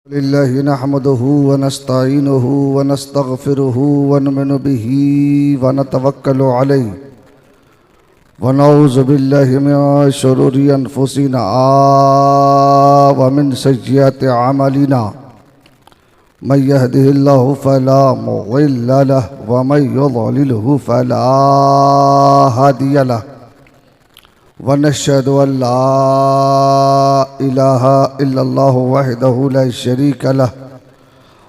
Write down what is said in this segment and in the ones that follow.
लिल्लाहि नहमदुहु व नस्तईनुहु व नस्तगफिरुहु व नुमिनु बिही व नतवक्कलु अलैहि व नऊज़ु बिल्लाहि मिन शुरूरि अनफुसिना व मिन सय्यिआति अमालिना मन यहदिहिल्लाहु फला मुज़िल्ल लहु व मन युज़लिलहु फला हादिय लहु व नशहदु अल्ला इलाहा इल्लल्लाहु वहदहु ला शरीका लहु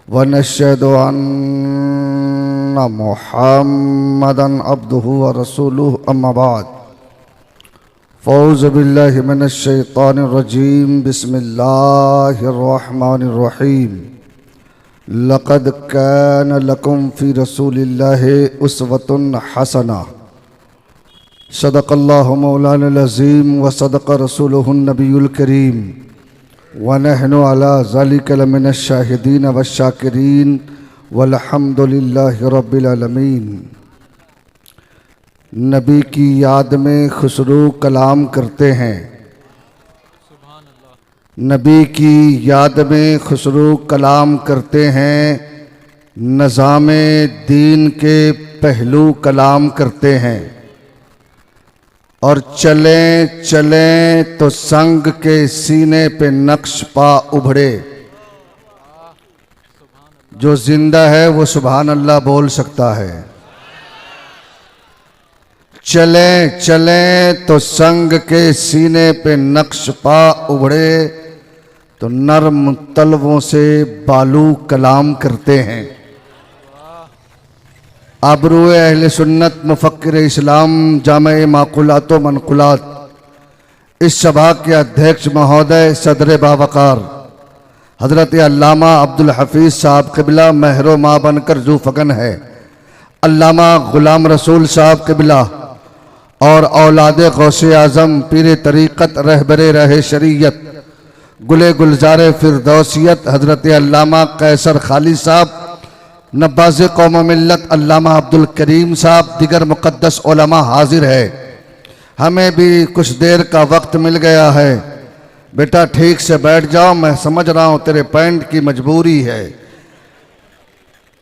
व नशहदु अन्ना मुहम्मदन अब्दुहु व रसूलुहु अम्मा बाद फ़ौज़ु बिल्लाहि मिनश शैतानिर रजीम बिस्मिल्लाहिर रहमानिर रहीम लक़द कान लकुम फ़ी रसूलिल्लाहि उस्वतुन हसना सदक़ल्लाहु मौलाना अज़ीम व सदक़ रसूलुहुन नबियुल करीम व नहनु अला ज़ालिका लमिनश शाहिदीन व शाकिरीन वल्हम्दुलिल्लाहि रब्बिल आलमीन। नबी की याद में खुसरू कलाम करते हैं। नबी की याद में खुसरू कलाम करते हैं। नज़ामे दीन के पहलू कलाम करते हैं। और चलें चलें तो संग के सीने पे नक्श पा उभरे। जो जिंदा है वो सुभान अल्लाह बोल सकता है। चलें चलें तो संग के सीने पे नक्श पा उभरे तो नर्म तलवों से बालू कलाम करते हैं। आबरूए अहले सुन्नत मुफक्किर इस्लाम जामे माकुलात व मनकुलात इस सभा के अध्यक्ष महोदय सदर बावकार हज़रत अल्लामा अब्दुल हफीज़ साहब क़िबला महरो माँ बनकर ज़ूफ़गन है। अल्लामा ग़ुलाम रसूल साहब क़िबला और औलाद गौसे आज़म पीर तरीक़त रहबरे रहे शरीयत गुले गुलजार फ़िरदौसियत हज़रत अल्लामा कैसर खाली साहब नब्बाज़ कौम मिल्लत अल्लामा अब्दुल करीम साहब दिगर मुक़द्दस उलमा हाजिर है। हमें भी कुछ देर का वक्त मिल गया है। बेटा ठीक से बैठ जाओ, मैं समझ रहा हूँ तेरे पैंट की मजबूरी है।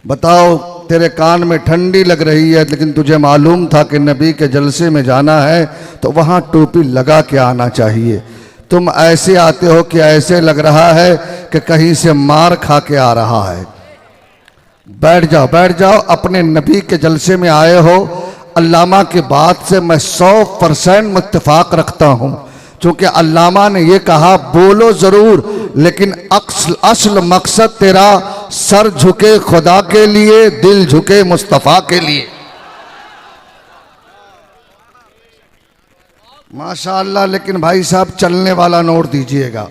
बताओ तेरे कान में ठंडी लग रही है, लेकिन तुझे मालूम था कि नबी के जलसे में जाना है तो वहाँ टोपी लगा के आना चाहिए। तुम ऐसे आते हो कि ऐसे लग रहा है कि कहीं से मार खा के आ रहा है। बैठ जाओ। अपने नबी के जलसे में आए हो। अल्लामा की बात से मैं 100% मुत्तफाक रखता हूँ, क्योंकि अल्लामा ने ये कहा बोलो ज़रूर, लेकिन असल मकसद तेरा सर झुके खुदा के लिए, दिल झुके मुस्तफ़ा के लिए। माशाअल्लाह। लेकिन भाई साहब चलने वाला नोट दीजिएगा।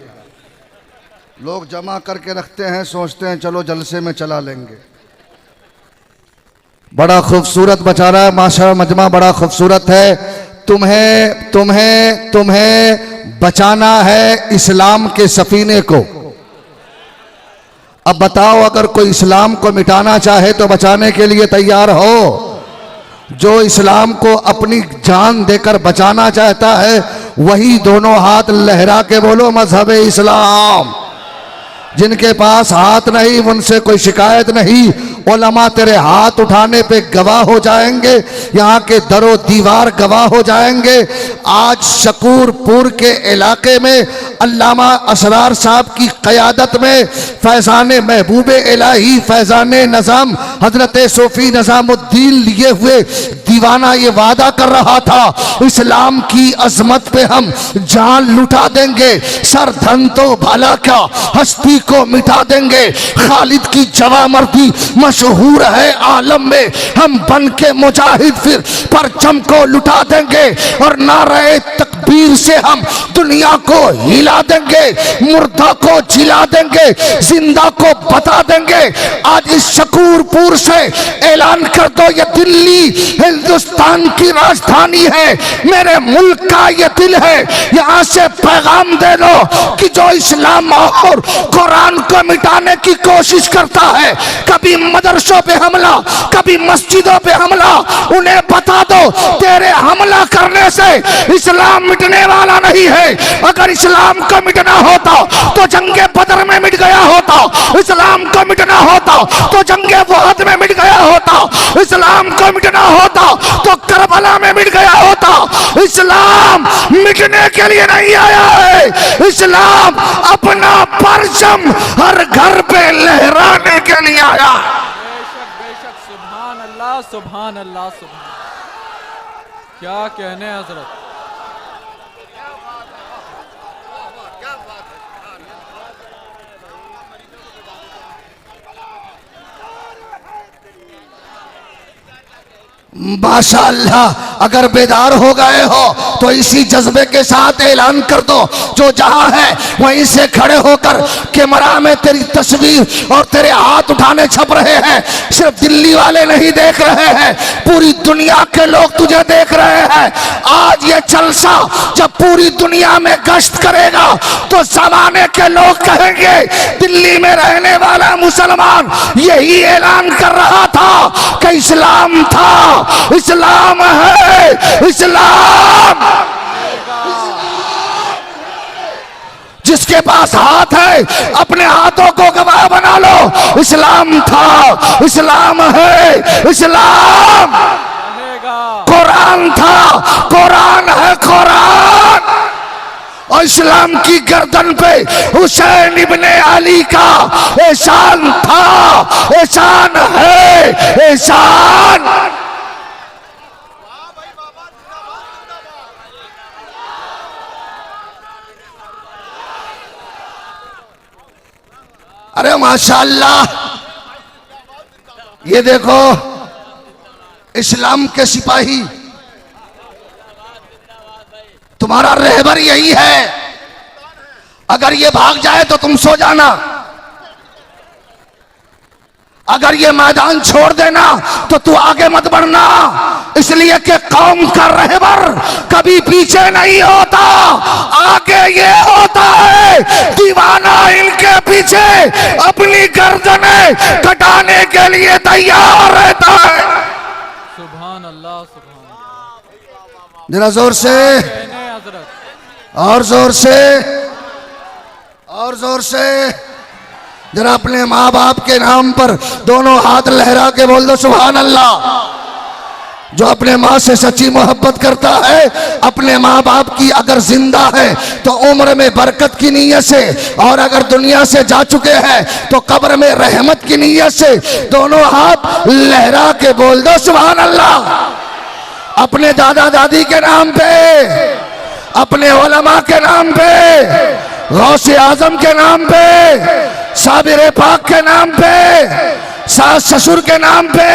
लोग जमा करके रखते हैं, सोचते हैं चलो जलसे में चला लेंगे। बड़ा खूबसूरत बचारा है माशा, मजमा बड़ा खूबसूरत है। तुम्हें बचाना है इस्लाम के सफीने को। अब बताओ, अगर कोई इस्लाम को मिटाना चाहे तो बचाने के लिए तैयार हो? जो इस्लाम को अपनी जान देकर बचाना चाहता है वही दोनों हाथ लहरा के बोलो मजहब इस्लाम। जिनके पास हाथ नहीं उनसे कोई शिकायत नहीं। उलमा तेरे हाथ उठाने पे गवाह हो जाएंगे, यहाँ के दरो दीवार गवाह हो जाएंगे। आज शकूरपुर के इलाके में अल्लामा असरार साहब की क़यादत में फैज़ान महबूब इलाही फैज़ान नज़ाम हज़रत सूफ़ी नज़ामुद्दीन लिए हुए दीवाना ये वादा कर रहा था, इस्लाम की अज़मत पे हम जान लुटा देंगे, सर धन तो भला क्या हस्ती को मिटा देंगे। खालिद की जवामर्दी मशहूर है आलम में, हम बन के मुजाहिद फिर परचम को लुटा देंगे और नारे तकबीर से हम दुनिया को हिला देंगे, मुर्दा को जिला देंगे, जिंदा को बता देंगे। आज इस शकूरपुर से ऐलान कर दो, ये दिल्ली हिंदुस्तान की राजधानी है, मेरे मुल्क का ये दिल है। यहाँ से पैगाम दे दो कि जो इस्लाम और कुरान को मिटाने की कोशिश करता है, कभी मदरसों पे हमला, कभी मस्जिदों पे हमला, उन्हें बता दो तेरे हमला करने से इस्लाम मिटने वाला नहीं है। अगर इस्लाम को मिटना होता तो जंगे बदर में मिट गया होता, इस्लाम को मिटना होता तो जंगे वहद में मिट गया होता, इस्लाम को मिटना होता तो करबला में मिट गया होता। इस्लाम मिटने के लिए नहीं आया है, इस्लाम अपना परचम हर घर पे लहराने के लिए आया। बेशक बेशक, सुभान अल्लाह सुभान अल्लाह सुभान। क्या कहने हजरत। माशाअल्लाह, अगर बेदार हो गए हो तो इसी जज्बे के साथ ऐलान कर दो, जो जहां है वहीं से खड़े होकर कैमरा में तेरी तस्वीर और तेरे हाथ उठाने छप रहे हैं। सिर्फ दिल्ली वाले नहीं देख रहे हैं, पूरी दुनिया के लोग तुझे देख रहे हैं। आज ये जलसा जब पूरी दुनिया में गश्त करेगा तो जमाने के लोग कहेंगे दिल्ली में रहने वाला मुसलमान यही ऐलान कर रहा था कि इस्लाम था, इस्लाम है, इस्लाम। जिसके पास हाथ है अपने हाथों को गवाह बना लो, इस्लाम था, इस्लाम है, इस्लाम। कुरान था, कुरान है, कुरान। और इस्लाम की गर्दन पे हुसैन इब्ने अली का एहसान था, एहसान है, एहसान। अरे माशाअल्लाह, ये देखो इस्लाम के सिपाही, तुम्हारा रहबर यही है। अगर ये भाग जाए तो तुम सो जाना, अगर ये मैदान छोड़ देना तो तू आगे मत बढ़ना, इसलिए कि कौम का रहबर कभी पीछे नहीं होता, आगे ये होता है। दीवाना इनके पीछे अपनी गर्दनें कटाने के लिए तैयार रहता है। सुभान अल्लाह सुभान अल्लाह। जरा जोर से और जोर से और जोर से जरा अपने माँ बाप के नाम पर दोनों हाथ लहरा के बोल दो सुभान अल्लाह। जो अपने माँ से सच्ची मोहब्बत करता है, अपने माँ बाप की अगर जिंदा है तो उम्र में बरकत की नीयत से, और अगर दुनिया से जा चुके हैं तो कब्र में रहमत की नीयत से दोनों हाथ लहरा के बोल दो सुभान अल्लाह। अपने दादा दादी के नाम पे, अपने उलमा के नाम पे, गौसे आजम के नाम पे, साबिर पाक के नाम पे, सास ससुर के नाम पे,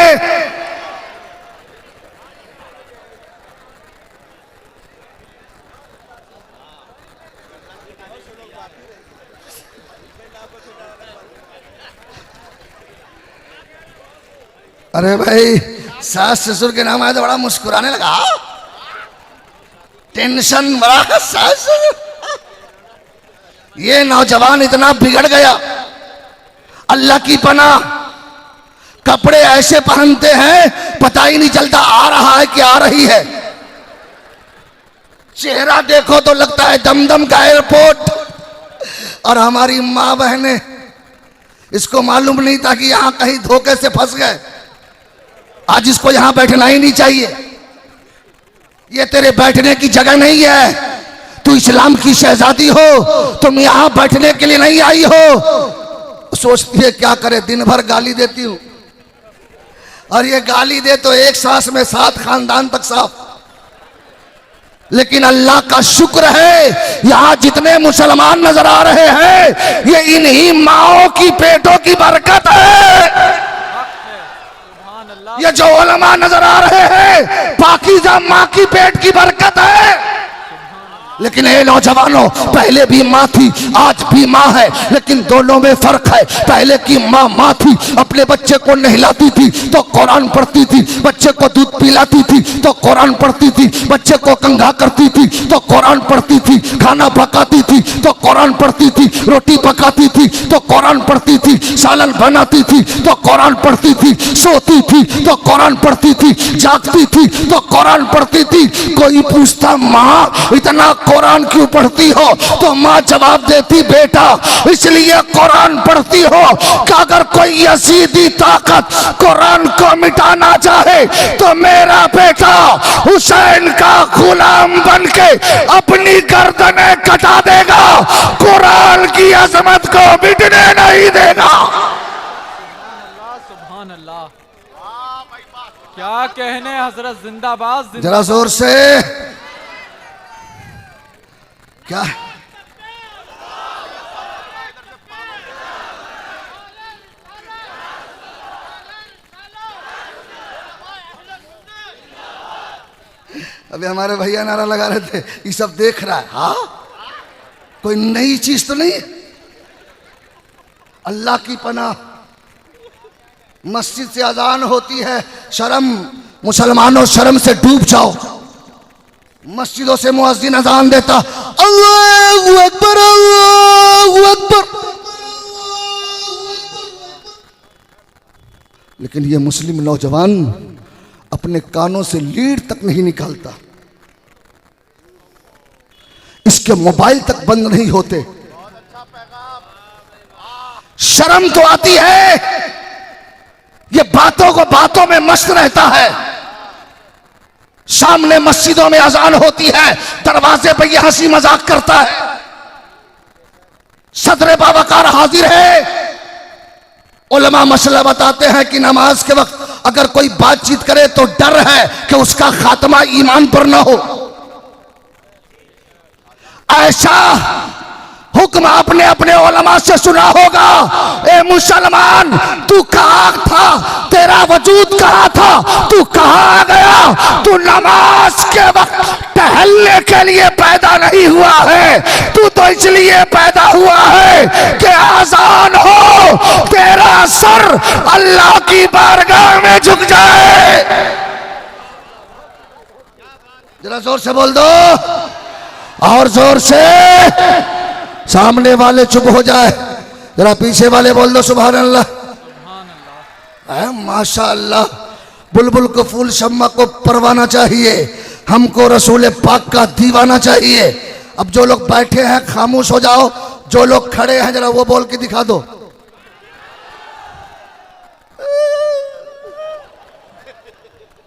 अरे भाई सास ससुर के नाम आए तो बड़ा मुस्कुराने लगा, टेंशन बड़ा। सास ये नौजवान इतना बिगड़ गया, अल्लाह की पनाह, कपड़े ऐसे पहनते हैं पता ही नहीं चलता आ रहा है कि आ रही है। चेहरा देखो तो लगता है दमदम का एयरपोर्ट। और हमारी माँ बहनें, इसको मालूम नहीं था कि यहां कहीं धोखे से फंस गए। आज इसको यहां बैठना ही नहीं चाहिए, ये तेरे बैठने की जगह नहीं है। तू इस्लाम की शहजादी हो, तुम यहां बैठने के लिए नहीं आई हो। सोचती है क्या करे, दिन भर गाली देती हूं, और ये गाली दे तो एक सांस में 7 खानदान तक साफ। लेकिन अल्लाह का शुक्र है यहां जितने मुसलमान नजर आ रहे हैं ये इन्हीं माओं की पेटों की बरकत है। ये जो उलमा नजर आ रहे हैं पाकीज़ा माँ की पेट की बरकत है। लेकिन ये नौजवानों, पहले भी माँ थी आज भी माँ है, लेकिन दोनों में फर्क है। पहले की माँ माँ थी, अपने बच्चे को नहलाती थी तो कुरान पढ़ती थी, बच्चे को दूध पिलाती थी तो कुरान पढ़ती थी, बच्चे को कंघा करती थी तो कुरान पढ़ती थी, खाना पकाती थी तो कुरान पढ़ती थी, रोटी पकाती थी तो कुरान पढ़ती थी, सालन बनाती थी तो कुरान पढ़ती थी, सोती थी तो कुरान पढ़ती थी, जागती थी तो कुरान पढ़ती थी। कोई पूछता माँ इतना कुरान क्यों पढ़ती हो? तो माँ जवाब देती, बेटा इसलिए कुरान पढ़ती हो कि अगर कोई यजीदी ताकत कुरान को मिटाना चाहे तो मेरा बेटा हुसैन का गुलाम बन के अपनी गर्दनें कटा देगा, कुरान की अजमत को मिटने नहीं देगा। सुभान अल्लाह, क्या कहने हजरत, जिंदाबाद। जरा जोर से क्या अभी हमारे भैया नारा लगा रहे थे, ये सब देख रहा है। हाँ, कोई नई चीज तो नहीं है। अल्लाह की पनाह, मस्जिद से अजान होती है, शर्म मुसलमानों शर्म से डूब जाओ। मस्जिदों से मुअज्जिन अजान देता, अल्लाहू अकबर अल्लाहू अकबर, लेकिन ये मुस्लिम नौजवान अपने कानों से लीड तक नहीं निकालता, इसके मोबाइल तक बंद नहीं होते। शर्म तो आती है, ये बातों को बातों में मस्त रहता है। सामने मस्जिदों में अजान होती है, दरवाजे पर यह हंसी मजाक करता है। सदर बावकार हाजिर है। उलमा मसला बताते हैं कि नमाज के वक्त अगर कोई बातचीत करे तो डर है कि उसका खात्मा ईमान पर ना हो। ऐसा हुक्म आपने अपने उलमा से सुना होगा। ए मुसलमान, तू कहाँ था? तेरा वजूद कहाँ था? तू कहाँ गया? तू नमाज के वक्त टहलने के लिए पैदा नहीं हुआ है, तू तो इसलिए पैदा हुआ है कि आजान हो, तेरा सर अल्लाह की बारगाह में झुक जाए। जरा जोर से बोल दो, और जोर से, सामने वाले चुप हो जाए। जरा पीछे वाले बोल दो सुभान अल्लाह। माशाअल्लाह, बुलबुल को फूल शम्मा को परवाना चाहिए, हमको रसूल पाक का दीवाना चाहिए। अब जो लोग बैठे हैं खामोश हो जाओ, जो लोग खड़े हैं जरा वो बोल के दिखा दो।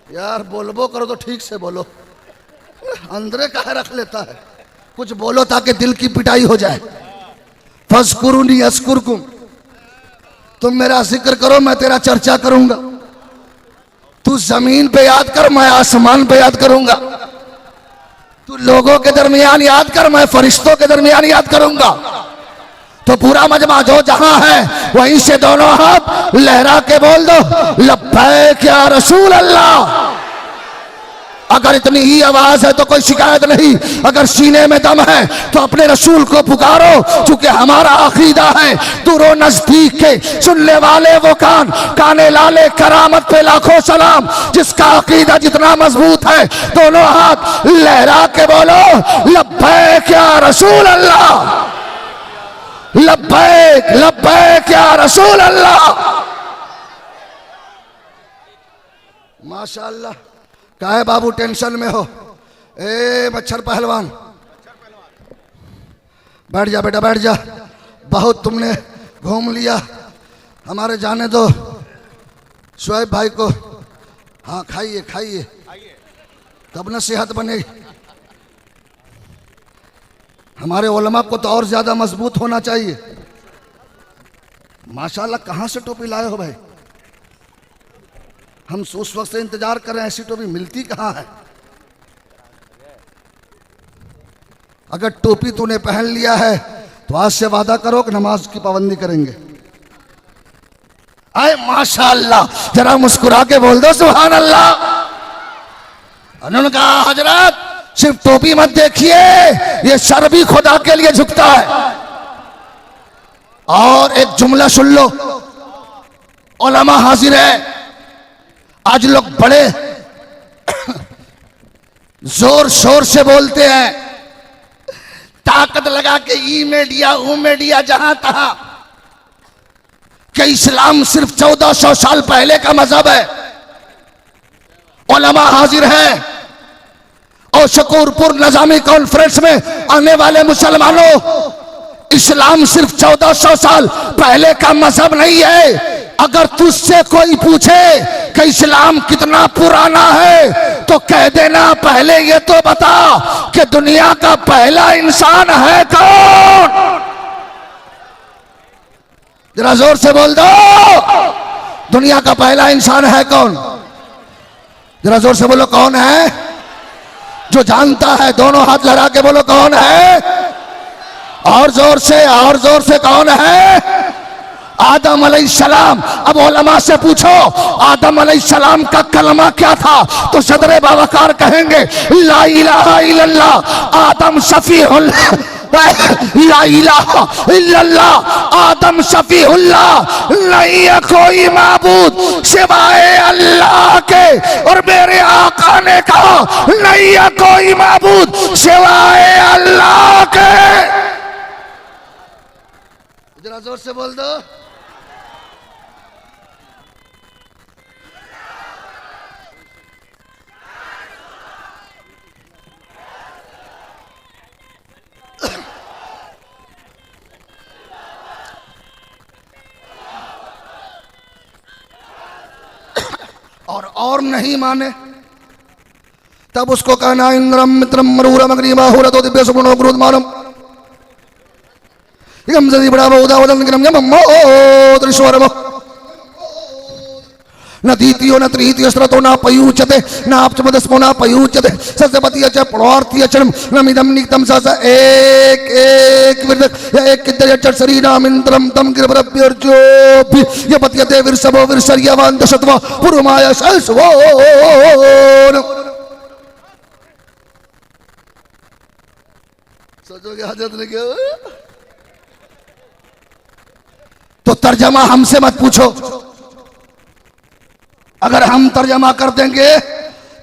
यार बोलबो करो तो ठीक से बोलो, अंदरे काहे रख लेता है? कुछ बोलो ताकि दिल की पिटाई हो जाए। फज़कुरूनी अस्कुरकुम, तुम मेरा जिक्र करो मैं तेरा चर्चा करूंगा। तू जमीन पे याद कर, मैं आसमान पे याद करूंगा। तू लोगों के दरमियान याद कर, मैं फरिश्तों के दरमियान याद करूंगा। तो पूरा मजमा जो जहां है वहीं से दोनों हाथ लहरा के बोल दो, लब्बैक या रसूल अल्लाह। अगर इतनी ही आवाज है तो कोई शिकायत नहीं, अगर सीने में दम है तो अपने रसूल को पुकारो, क्योंकि हमारा अकीदा है दूरो नजदीक के सुनने वाले वो कान, काने लाले करामत पे लाखों सलाम। जिसका अकीदा जितना मजबूत है दोनों हाथ लहरा के बोलो, लब्बैक या रसूल अल्लाह, लब्बैक लब्बैक या रसूल अल्लाह। माशाअल्लाह। काहे बाबू टेंशन में हो? ए मच्छर पहलवान, बैठ जा बेटा बैठ जा, बहुत तुमने घूम लिया, हमारे जाने दो। शुएब भाई को, हाँ खाइए खाइए, तब ना सेहत बनेगी। हमारे उलमा को तो और ज्यादा मजबूत होना चाहिए। माशाल्लाह, कहाँ से टोपी लाए हो भाई? हम उस वक्त से इंतजार कर रहे हैं, ऐसी टोपी मिलती कहाँ है? अगर टोपी तूने पहन लिया है तो आज से वादा करो कि नमाज की पाबंदी करेंगे। आए माशाअल्लाह, जरा मुस्कुरा के बोल दो सुभान अल्लाह। उन्होंने कहा हजरत सिर्फ टोपी मत देखिए, ये सर भी खुदा के लिए झुकता है। और एक जुमला सुन लो, उलमा हाजिर है। आज लोग बड़े जोर शोर से बोलते हैं, ताकत लगा के ई मीडिया ऊ मीडिया जहां तहां, कि इस्लाम सिर्फ 1400 साल पहले का मजहब है। उलमा हाजिर है तो शकूरपुर नजामी कॉन्फ्रेंस में आने वाले मुसलमानों, इस्लाम सिर्फ 1400 साल पहले का मजहब नहीं है। अगर तुझसे कोई पूछे कि इस्लाम कितना पुराना है तो कह देना पहले ये तो बता कि दुनिया का पहला इंसान है कौन। जरा जोर से बोल दो, दुनिया का पहला इंसान है कौन। जरा जोर से बोलो कौन है, जो जानता है दोनों हाथ लगा के बोलो कौन है, और जोर से कौन है। आदम अलैहिस्सलाम। अब उलमा से पूछो आदम अलैहिस्सलाम का कलमा क्या था तो सदर बावकार कहेंगे ला इलाहा इल्लल्लाह आदम शफीउल्लाह, ला इलाहा इल्लल्लाह आदम शफीउल्लाह, नहीं है कोई माबूद सिवाय अल्लाह के। और मेरे आका ने कहा नहीं है कोई माबूद सिवाय अल्लाह के। जरा जोर से बोल दो। और नहीं माने तब उसको कहना इंद्रम मित्रम मरूरम अग्निमा हो रतो दिव्य सुगुणो क्रोध मानम इगम जदी बड़ा बहुदा वदन गिरम यम ओ त्रिश्वरम न द्वितीयो न तृतीयो स्त्रतो न पयुच्यते न आपचमदस्मो न पयुच्यते सस्यपति च प्रणोर्थी चरम नमिदम निक्तम सस एक एक विरद एक किद्य चर शरीराम इंद्रम तम गिरभरभ्यर्जोभि यपत्यते विरसवो विरसर्यवान दशत्वा पुरुमाय सल्सवो। सोचोगे हाजत ने क्या तो तर्जमा हमसे मत पूछो। अगर हम तर्जमा कर देंगे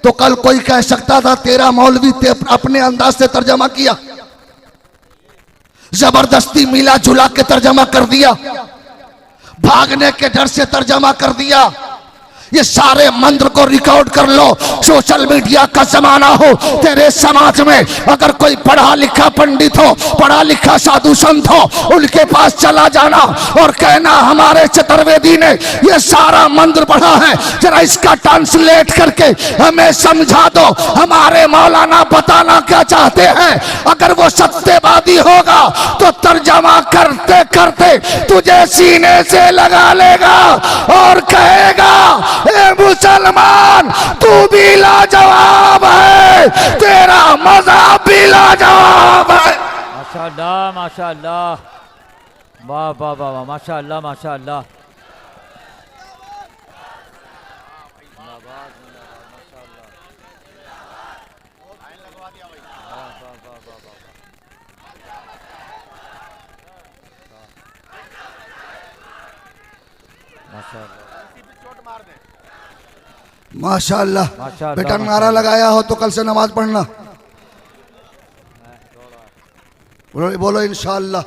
तो कल कोई कह सकता था तेरा मौलवी अपने अंदाज से तर्जमा किया, जबरदस्ती मिला जुला के तर्जमा कर दिया, भागने के डर से तर्जमा कर दिया। ये सारे मंत्र को रिकॉर्ड कर लो। सोशल मीडिया का जमाना हो, तेरे समाज में अगर कोई पढ़ा लिखा पंडित हो, पढ़ा लिखा साधु संत हो, उनके पास चला जाना और कहना हमारे चतुर्वेदी ने ये सारा मंत्र पढ़ा है, जरा इसका ट्रांसलेट करके हमें समझा दो, हमारे मौलाना बताना क्या चाहते हैं। अगर वो सत्यवादी होगा तो तर्जमा करते करते तुझे सीने से लगा लेगा और कहेगा ए मुसलमान तू भी लाजवाब है, तेरा मज़हब भी लाजवाब है। माशाअल्लाह माशाअल्लाह, वाह वाह वाह वाह, माशाअल्लाह माशाअल्लाह। माशाअल्लाह। बेटा नारा लगाया हो तो कल से नमाज पढ़ना। बोलो इंशाअल्लाह।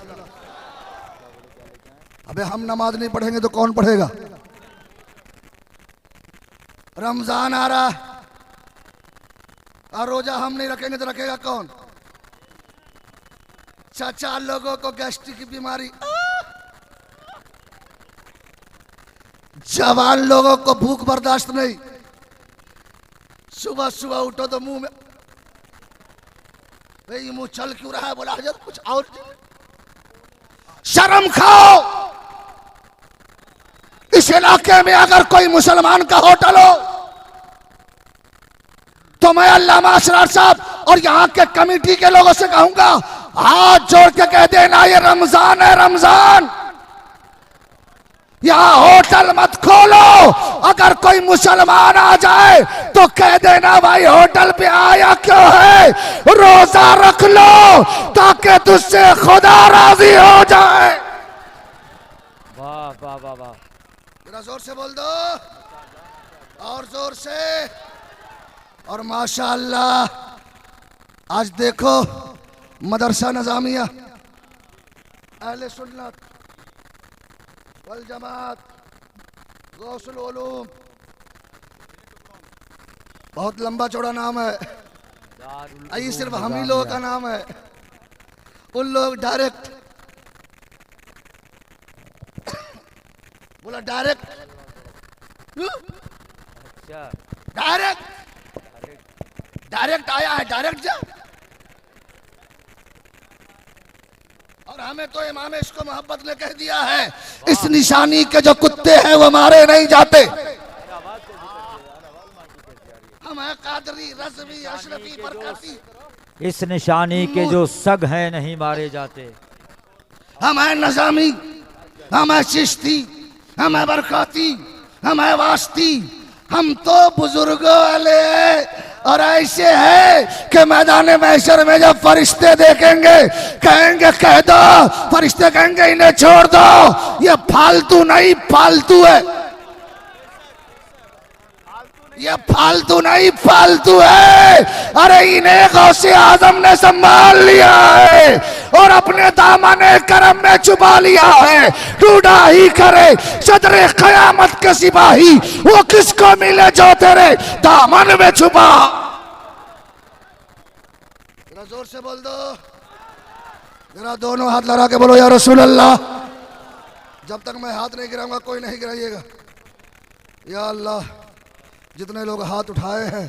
अबे हम नमाज नहीं पढ़ेंगे तो कौन पढ़ेगा। रमजान आ रहा है और रोजा हम नहीं रखेंगे तो रखेगा कौन। चाचा लोगों को गैस्ट्रिक की बीमारी, जवान लोगों को भूख बर्दाश्त नहीं, सुबह सुबह उठो तो मुंह में भाई मुंह चल क्यों रहा है, बोला हजरत कुछ और शर्म खाओ। इस इलाके में अगर कोई मुसलमान का होटल हो तो मैं अल्लामा असरार साहब और यहाँ के कमेटी के लोगों से कहूंगा हाथ जोड़ के कह देना ये रमजान है, रमजान, यहाँ होटल मत खोलो। अगर कोई मुसलमान आ जाए तो कह देना भाई होटल पे आया क्यों है, रोजा रख लो ताकि तुझसे खुदा राजी हो जाए। वाह वाह वाह वाह, जरा जोर से बोल दो और जोर से। और माशाअल्लाह आज देखो मदरसा नजामिया अहले सुन्नत वल जमात गौसुल उलूम, बहुत लंबा चौड़ा नाम है। ये सिर्फ हम ही लोगों का नाम है, उन लोग डायरेक्ट बोला, डायरेक्ट अच्छा डायरेक्ट डायरेक्ट आया है, डायरेक्ट जा। और हमें तो इमाम इश्क मोहब्बत ने कह दिया है, इस निशानी के जो कुत्ते हैं वो मारे नहीं जाते। हम हैं कादरी, रज़वी, अशरफी, बरकती, इस निशानी के जो सग हैं नहीं मारे जाते। हम हैं नज़ामी, हम हैं चिश्ती, हम हैं बरकती, हम हैं वास्ती, हम तो बुजुर्गों वाले हैं। और ऐसे है कि मैदान महशर में जब फरिश्ते देखेंगे कहेंगे कह दो, फरिश्ते कहेंगे इन्हें छोड़ दो, ये फालतू नहीं पालतू है, ये फालतू नहीं पालतू है। अरे इन्हें गौसे आजम ने संभाल लिया है और अपने दामने करम में छुपा लिया है। ढूंढा ही करे सदरे कयामत के सिपाही, वो किसको मिले जो तेरे दामन में छुपा। जरा जोर से बोल दो, जरा दोनों हाथ लगा के बोलो या रसूल अल्लाह। जब तक मैं हाथ नहीं गिराऊंगा कोई नहीं गिराइएगा। या अल्लाह, जितने लोग हाथ उठाए हैं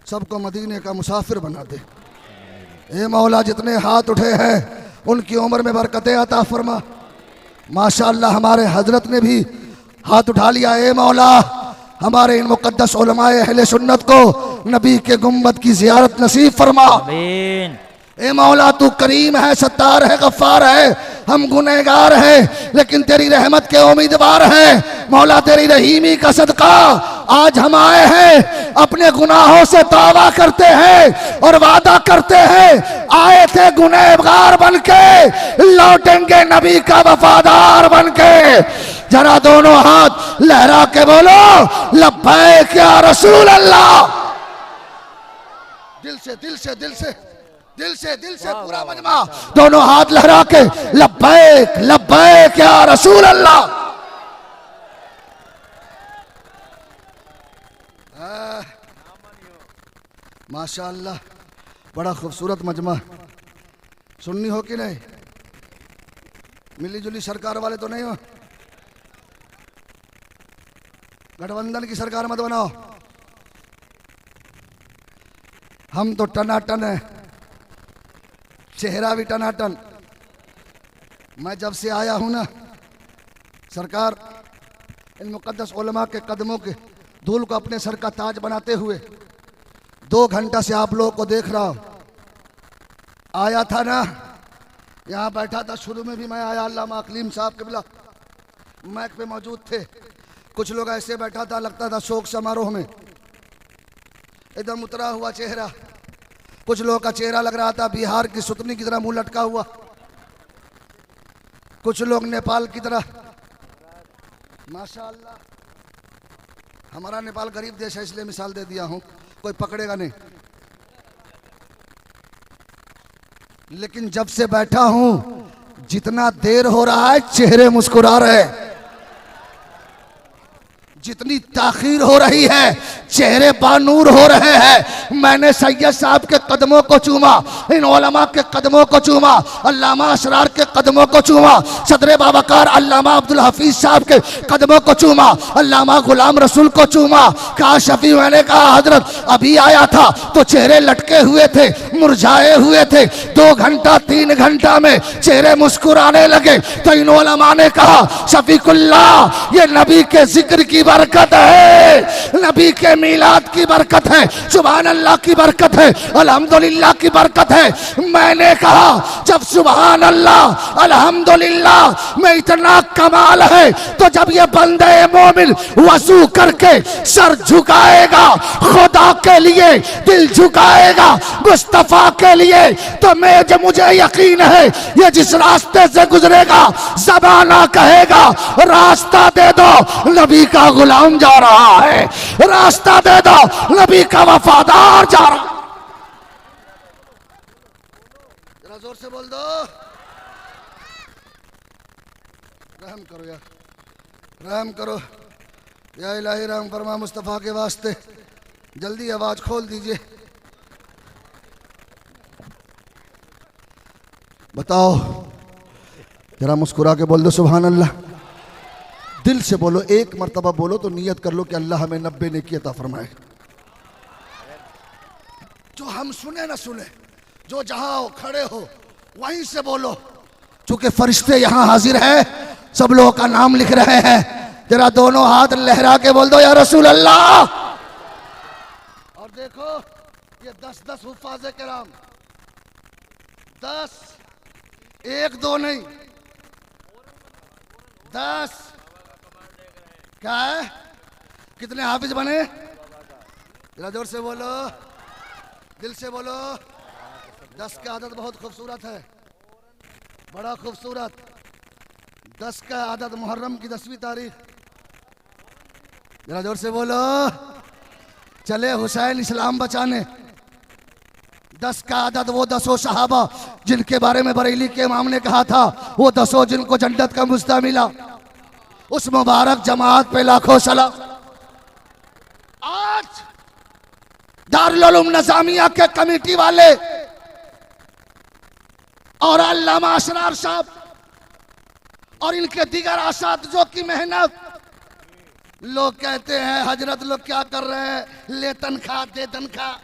सबको मदीने का मुसाफिर बना दे। ए मौला, जितने हाथ उठे हैं उनकी उम्र में बरकतें अता फरमा। माशाअल्लाह हमारे हजरत ने भी हाथ उठा लिया। ए मौला, हमारे इन मुकद्दस उलमाए अहले सुन्नत को नबी के गुम्बद की जियारत नसीब फरमा। आमीन। ए मौला, तू करीम है, सत्तार है, गफ्फार है, हम गुनहगार हैं लेकिन तेरी रहमत के उम्मीदवार हैं। मौला, तेरी रहीमी का सदका आज हम आए हैं, अपने गुनाहों से तौबा करते हैं और वादा करते हैं, आए थे गुनहगार बनके, लौटेंगे नबी का वफादार बनके। जरा दोनों हाथ लहरा के बोलो लब्बैक या रसूल अल्लाह। दिल से दिल से दिल से दिल से दिल से पूरा मजमा दोनों हाथ लहरा के लब्बैक लब्बैक या रसूल अल्लाह। माशाअल्लाह, बड़ा खूबसूरत मजमा। सुन्नी हो कि नहीं? मिली जुली सरकार वाले तो नहीं हो? गठबंधन की सरकार मत बनाओ। हम तो टनाटन है, चेहरा भी टनाटन। मैं जब से आया हूं ना, सरकार इन मुकद्दस उलमा के कदमों के धूल को अपने सर का ताज बनाते हुए 2 घंटा से आप लोगों को देख रहा हूं। आया था ना, यहाँ बैठा था, शुरू में भी मैं आया, अल्लामा अकलीम साहब क़िबला मैक पे मौजूद थे। कुछ लोग ऐसे बैठा था, लगता था शोक समारोह में, एकदम उतरा हुआ चेहरा। कुछ लोगों का चेहरा लग रहा था बिहार की सुतनी की तरह मुंह लटका हुआ, कुछ लोग नेपाल की तरह। माशाअल्लाह, हमारा नेपाल गरीब देश है इसलिए मिसाल दे दिया हूं, कोई पकड़ेगा नहीं। लेकिन जब से बैठा हूं, जितना देर हो रहा है चेहरे मुस्कुरा रहे, जितनी ताखीर हो रही है चेहरे बानूर हो रहे हैं। मैंने सैयद साहब के कदमों को चूमा, इन उलमा के कदमों को चूमा, अल्लामा असरार के कदमों को चूमा, सदरे बावकार अल्लामा अब्दुल हफीज साहब के कदमों को चूमा, अल्लामा गुलाम रसूल को चूमा। कहा शफी, मैंने कहा हजरत अभी आया था तो चेहरे लटके हुए थे, मुरझाए हुए थे, 2 घंटा 3 घंटा में चेहरे मुस्कुराने लगे। तो इन उलमा ने कहा शफीकुल्लाह, ये नबी के जिक्र की बरकत है, नबी के मीलाद की बरकत है, सुभान अल्लाह की बरकत है, अल्हम्दुलिल्लाह की बरकत है। मैंने कहा जब सुभान अल्लाह अल्हम्दुलिल्लाह में इतना कमाल है तो जब ये बंदे मोमिन वजू करके सर झुकाएगा, खुदा के लिए दिल झुकाएगा, मुस्तफा के लिए, तो मुझे यकीन है ये जिस रास्ते से गुजरेगा ज़बाना कहेगा रास्ता दे दो, नबी का गुलाम जा रहा है, रास्ता दे दो, नबी का वफादार जा रहा। जरा जोर से बोल दो, रहम करो यार, रहम करो या इलाही, रहम फरमा मुस्तफ़ा के वास्ते। जल्दी आवाज खोल दीजिए। बताओ, जरा मुस्कुरा के बोल दो सुभान अल्लाह। दिल से बोलो, एक मर्तबा बोलो तो नियत कर लो कि अल्लाह हमें 90 नेकी अता फरमाए। जो हम सुने ना सुने, जो जहां हो खड़े हो वहीं से बोलो। चूंकि फरिश्ते यहां हाजिर है, सब लोगों का नाम लिख रहे हैं। जरा दोनों हाथ लहरा के बोल दो या रसूल अल्लाह। और देखो ये 10-10 हुफ्फाज़े किराम, 10, 1 2 नहीं, 10। क्या है, कितने हाफिज बने? जरा जोर से बोलो, दिल से बोलो। 10 का आदत बहुत खूबसूरत है, बड़ा खूबसूरत। 10 का आदत मुहर्रम की 10वीं तारीख। जरा जोर से बोलो। चले हुसैन इस्लाम बचाने। 10 का आदत वो 10 सहाबा जिनके बारे में बरेली के इमाम ने कहा था, वो 10 जिनको जन्नत का मुस्ता मिला। उस मुबारक जमात पे लाखों सलाम। आज दारुल उलूम नज़ामिया के कमेटी वाले और अल्लामा असरार साहब और इनके दीगर असातिज़ों की मेहनत, लोग कहते हैं हजरत लोग क्या कर रहे हैं, ले तनख्वाह दे तनख्वाह,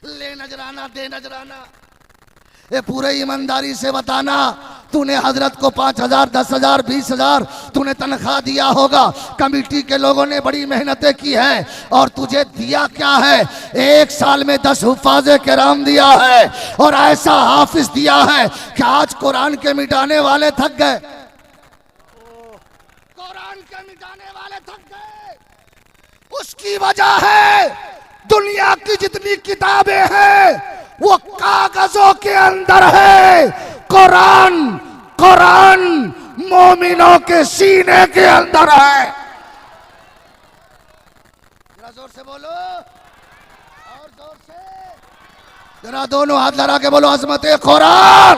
ले नजराना दे नजराना। ये पूरे ईमानदारी से बताना, तूने हजरत को 5,000, 10,000, 20,000 तूने तनख्वाह दिया होगा। कमेटी के लोगों ने बड़ी मेहनतें की है और तुझे दिया क्या है? 1 साल में 10 हुफ्फाज़े किराम दिया है और ऐसा हाफिज दिया है कि आज कुरान के मिटाने वाले थक गए। कुरान के मिटाने वाले थक गए। उसकी वजह है दुनिया की जितनी किताबें हैं वो कागजों के अंदर है। कुरान, कुरान मोमिनों के सीने के अंदर है। जरा जोर से बोलो, और जोर से। जरा दोनों हाथ लगा के बोलो, अज़मते कुरान,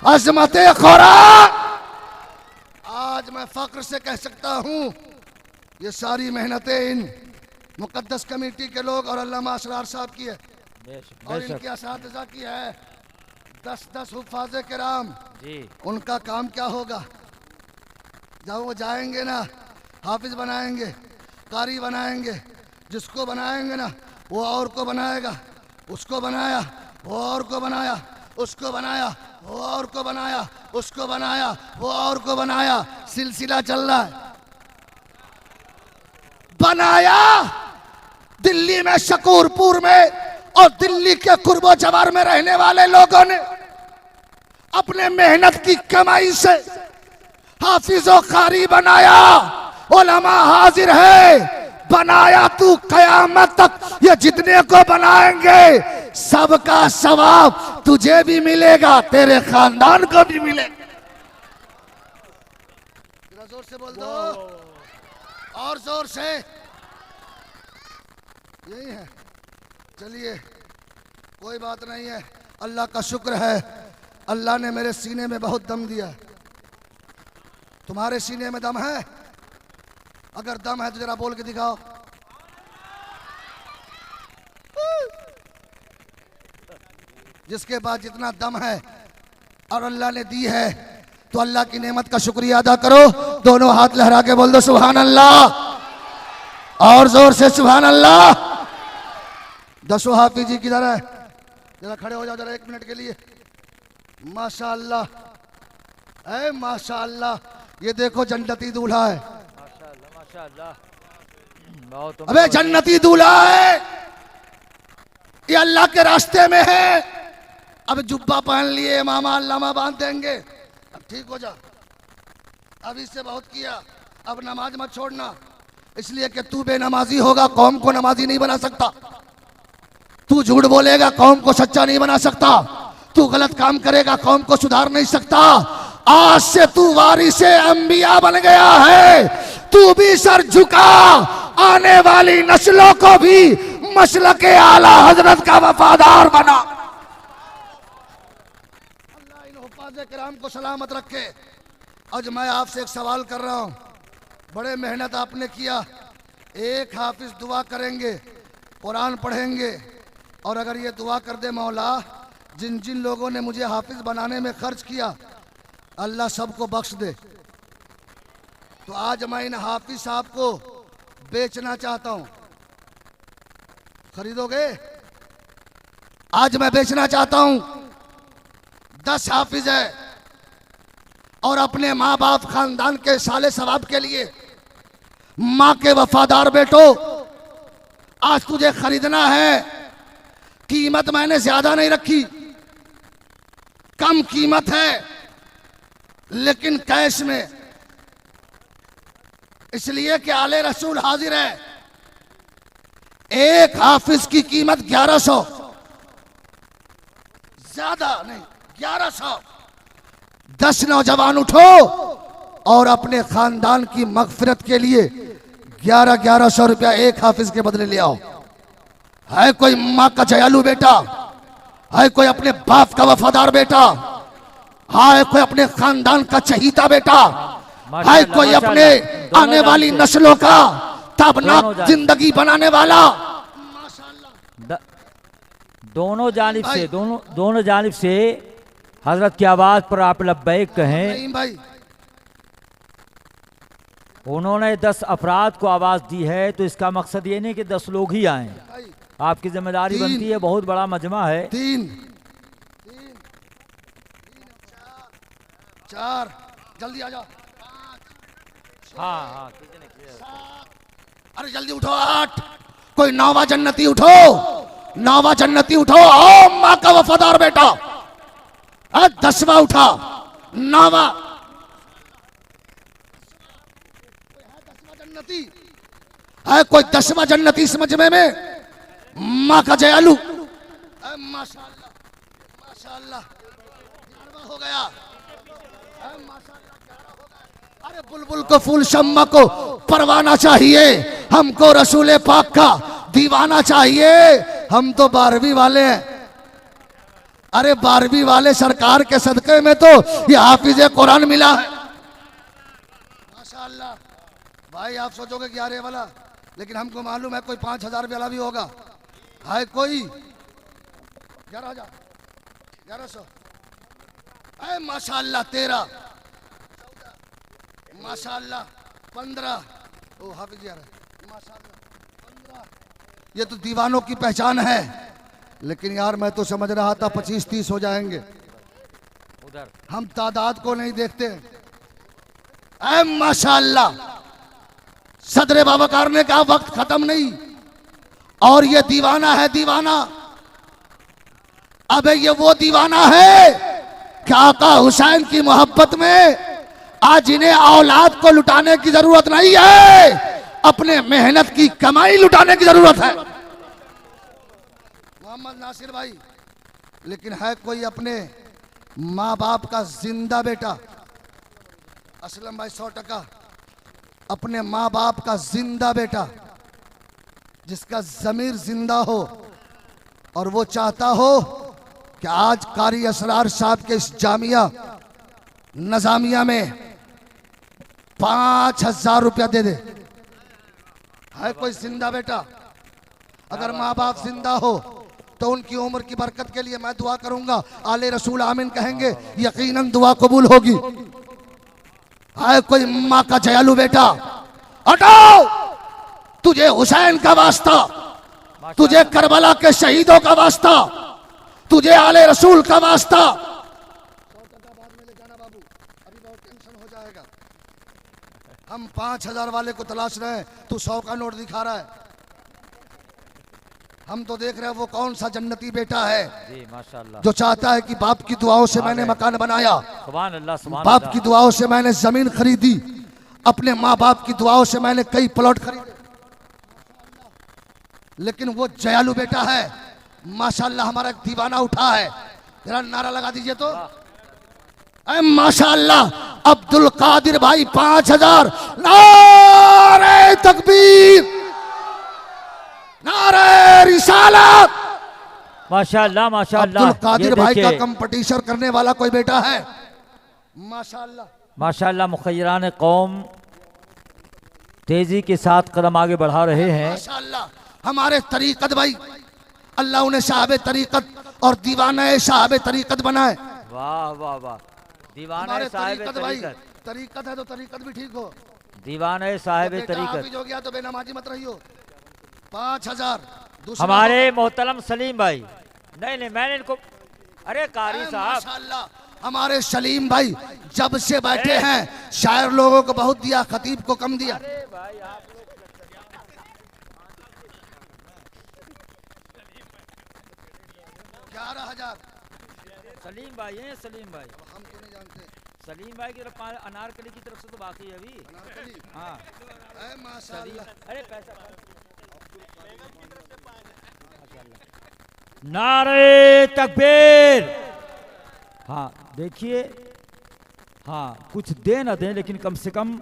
अज़मते कुरान। आज मैं फख्र से कह सकता हूं, ये सारी मेहनतें इन मुकद्दस कमेटी के लोग और अल्लामा असरार साहब की है और इनके असातिज़ा की है। 10-10 हुफ्फाज़े किराम जी, उनका काम क्या होगा? जब वो जाएंगे ना, हाफिज बनाएंगे, कारी बनाएंगे, जिसको बनाएंगे ना वो और को बनाएगा, उसको बनाया वो और को बनाया, उसको बनाया वो और को बनाया, उसको बनाया वो और को बनाया। सिलसिला चल रहा है। बनाया दिल्ली में, शकूरपुर में और दिल्ली के कुर्बो जवार में रहने वाले लोगों ने अपने मेहनत की कमाई से हाफिजो कारी बनाया। उलमा हाजिर है, बनाया तू कयामत तक ये जितने को बनाएंगे सबका सवाब तुझे भी मिलेगा, तेरे खानदान को भी मिलेगा। जोर से बोल दो, और जोर से। यही है। चलिए कोई बात नहीं है, अल्लाह का शुक्र है, अल्लाह ने मेरे सीने में बहुत दम दिया। तुम्हारे सीने में दम है? अगर दम है तो जरा बोल के दिखाओ। जिसके पास जितना दम है और अल्लाह ने दी है तो अल्लाह की नेमत का शुक्रिया अदा करो। दोनों हाथ लहरा के बोल दो सुभान अल्लाह, और जोर से सुभान अल्लाह। 10 हाफिज जी किधर है? जरा खड़े हो जाओ जरा 1 मिनट के लिए। माशाअल्लाह, ऐ माशाअल्लाह, ये देखो जन्नती दूल्हा है। माशाअल्लाह, माशाअल्लाह। अबे जन्नती दूल्हा है, ये अल्लाह के रास्ते में है। अब जुब्बा पहन लिए, मामा अल्लामा बांध देंगे, अब ठीक हो जा। अब इससे बहुत किया, अब नमाज मत छोड़ना, इसलिए कि तू बेनमाजी होगा, कौम को नमाजी नहीं बना सकता। तू झूठ बोलेगा, कौम को सच्चा नहीं बना सकता। तू गलत काम करेगा, कौम को सुधार नहीं सकता। आज से तू वारिसे अंबिया बन गया है। तू भी सर झुका, आने वाली नस्लों को भी मसलके आला हजरत का वफादार बना। अल्लाह इन हुफ्फाज़े किराम को सलामत रखे। आज मैं आपसे एक सवाल कर रहा हूँ, बड़े मेहनत आपने किया। एक हाफिज दुआ करेंगे, कुरान पढ़ेंगे, और अगर ये दुआ कर दे मौला जिन जिन लोगों ने मुझे हाफिज बनाने में खर्च किया, अल्लाह सबको बख्श दे। तो आज मैं इन हाफिज साहब को बेचना चाहता हूं, खरीदोगे? आज मैं बेचना चाहता हूं। 10 हाफिज है और अपने माँ बाप खानदान के साले सवाब के लिए, माँ के वफादार बेटो, आज तुझे खरीदना है। कीमत मैंने ज्यादा नहीं रखी, कम कीमत है, लेकिन कैश में, इसलिए कि आले रसूल हाजिर है। एक हाफिज की कीमत 1100, ज्यादा नहीं, 1100। 10 नौजवान उठो और अपने खानदान की मगफिरत के लिए 1100 रुपया एक हाफिज के बदले ले आओ। है कोई माँ का जयालु बेटा, है कोई अपने बाप का वफादार बेटा, है कोई अपने खानदान का चहीता बेटा, है कोई अपने आने वाली नस्लों का ताबनाक जिंदगी बनाने वाला। दोनों जानिब से, दोनों जानिब से हजरत की आवाज पर आप लब्बैक कहें। नहीं भाई, उन्होंने 10 अफराद को आवाज दी है, तो इसका मकसद ये नहीं कि 10 लोग ही आए। आपकी जिम्मेदारी बनती है, बहुत बड़ा मजमा है। 3 4, जल्दी आ जाओ। हाँ, अरे जल्दी उठो। 8, कोई 9वां जन्नती उठो, 9वां जन्नती उठो। ओ माँ का वफादार बेटा, 10वां उठा, 9वां जन्नती है। कोई 10वां जन्नती इस मजमे में, माँ का जयालु। माशाअल्लाह, माशाअल्लाह, 11वां हो गया। अरे बुलबुल को फूल, शम्मा को परवाना चाहिए, हमको रसूल पाक का दीवाना चाहिए। हम तो 12वीं वाले हैं। अरे 12वीं वाले सरकार के सदके में तो ये हाफिज कुरान मिला है। माशाअल्लाह। भाई आप सोचोगे 11 वाला, लेकिन हमको मालूम है कोई 5000 वाला भी होगा। है कोई 11,000, 1100। अरे माशाअल्लाह 13, माशाअल्लाह 15। ओ हाफिज यार, माशाअल्लाह 15। ये तो दीवानों की पहचान है, लेकिन यार मैं तो समझ रहा था 25-30 हो जाएंगे। उधर हम तादाद को नहीं देखते। ऐ माशाअल्लाह, सदर बाबा ने कहा वक्त खत्म नहीं, और ये दीवाना है, दीवाना। अबे ये वो दीवाना है कि आका हुसैन की मोहब्बत में आज इन्हें औलाद को लुटाने की जरूरत नहीं है, अपने मेहनत की कमाई लुटाने की जरूरत है। मोहम्मद नासिर भाई, लेकिन है कोई अपने माँ बाप का जिंदा बेटा? असलम भाई 100%। अपने माँ बाप का जिंदा बेटा, जिसका जमीर जिंदा हो और वो चाहता हो कि आज कारी असरार साहब के इस जामिया नजामिया में 5000 रुपया दे दे। है कोई जिंदा बेटा? अगर माँ बाप जिंदा हो तो उनकी उम्र की बरकत के लिए मैं दुआ करूंगा। आले रसूल आमीन कहेंगे, यकीनन दुआ कबूल होगी। है कोई माँ का जयालु बेटा? हटाओ, तुझे हुसैन का वास्ता, तुझे करबला के शहीदों का वास्ता, तुझे आले रसूल का वास्ता। 100% बाद में ले जाना बाबू, अभी बहुत टेंशन हो जाएगा। हम 5000 वाले को तलाश रहे हैं, तू 100 का नोट दिखा रहा है। हम तो देख रहे हैं वो कौन सा जन्नती बेटा है जी, माशाअल्लाह, जो चाहता है कि बाप की दुआओं से मैंने मकान बनाया, सुभान अल्लाह, सुभान बाप अल्लाह। की दुआओं से मैंने जमीन खरीदी, अपने माँ बाप की दुआओं से मैंने कई प्लॉट खरीदे, लेकिन वो जयालु बेटा है। माशाअल्लाह हमारा एक दीवाना उठा है, जरा नारा लगा दीजिए तो। ऐ माशाअल्लाह अब्दुल कादिर भाई 5000। नारे तकबीर, नारे रिसालत। माशाअल्लाह, माशाअल्लाह। अब्दुल कादिर ये भाई का देखिए, कंपटीशन करने वाला कोई बेटा है? माशाअल्लाह, माशाअल्लाह, मुखय्यरान कौम तेजी के साथ कदम आगे बढ़ा रहे हैं। माशाअल्लाह। हमारे तरीकत भाई, अल्लाह उन्हें साहब तरीकत और दीवाना साहब तरीकत बनाए। वाह वाह वाह, दीवाना हमारे साहिब तरीकत भाई, तरीकत, तरीकत है तो तरीकत भी ठीक हो। दीवाना साहिब बेटा तरीकत। हाफिज हो गया तो बेनमाजी मत रहियो। 5000 दूसरा हमारे मोहतरम सलीम भाई, नहीं नहीं मैंने इनको, अरे कारी साहब, माशाल्लाह हमारे सलीम भाई जब से बैठे हैं शायर लोगों को बहुत दिया, खतीब को कम दिया। अरे भाई आप लोग 11,000 सलीम भाई हैं, सलीम भाई, हम तो नहीं जानते। सलीम भाई की तरफ अनारकली की तरफ से तो बाकी है अभी। अनारकली हाँ ऐ माशाल्लाह। अरे पैसा, नारे तकबीर। हाँ देखिए, हाँ कुछ दे ना दें लेकिन कम से कम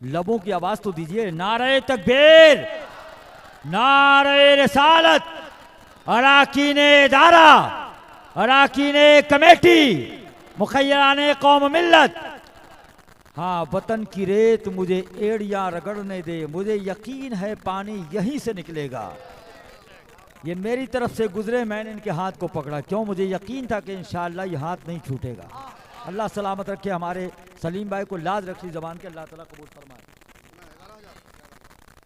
लबों की आवाज तो दीजिए। नारे तकबीर, नारे रिसालत, अराकीन इदारा, अराकीन कमेटी, मुखैयान कौम मिल्लत। हाँ वतन की रेत मुझे एड़ियां रगड़ने दे, मुझे यकीन है पानी यहीं से निकलेगा। ये मेरी तरफ से गुजरे, मैंने इनके हाथ को पकड़ा, क्यों? मुझे यकीन था कि इंशाअल्लाह ये हाथ नहीं छूटेगा। अल्लाह सलामत रखे हमारे सलीम भाई को, लाज रखी जबान के, अल्लाह ताला कबूल फरमाए।